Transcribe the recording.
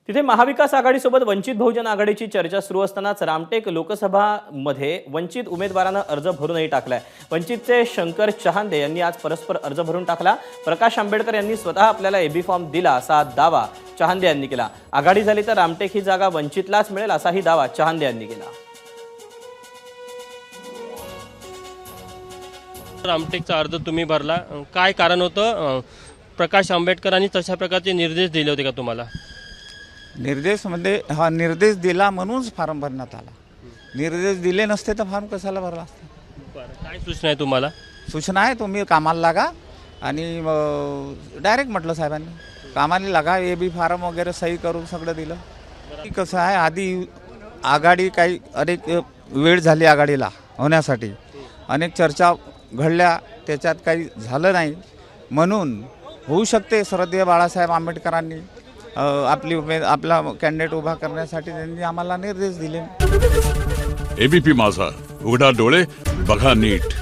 तिथे महाविकास आघाडीसोबत वंचित बहुजन आघाडीची चर्चा सुरू असतानाच रामटेक लोकसभामध्ये वंचित उमेदवारानं अर्ज भरूनही टाकलाय। वंचितचे शंकर चहांदे यांनी आज परस्पर अर्ज भरून टाकला। प्रकाश आंबेडकर यांनी स्वतः आपल्याला एबी फॉर्म दिला असा दावा चहांदे यांनी केला। आघाडी झाली तर रामटेक ही जागा वंचितलाच मिळेल असाही दावा चहांदे यांनी केला। रामटेकचा अर्ज तुम्ही भरला, काय कारण होतं? प्रकाश आंबेडकरांनी तशा प्रकारचे निर्देश दिले होते का तुम्हाला? निर्देश दिला म्हणूनच फॉर्म भरण्यात आला। निर्देश दिले नसते तर फॉर्म कशाला भरला असता? काय सूचना आहे तुम्हाला? सूचना आहे तुम्ही कामाला लागा आणि डायरेक्ट म्हटलं साहेबांनी कामाला लागा, एबी फॉर्म वगैरे सही करून सगळं दिलं। कसं आहे, आधी आघाडी काही अनेक वेळ झाली आघाडीला होण्यासाठी, अनेक चर्चा घडल्या, त्याच्यात काही झालं नाही म्हणून होऊ शकते श्रद्धेय बाळासाहेब आंबेडकरांनी आपला कॅन्डिडेट उभा करण्यासाठी त्यांनी आम्हाला निर्देश दिले। एबीपी माझा, उघडा डोळे बघा नीट।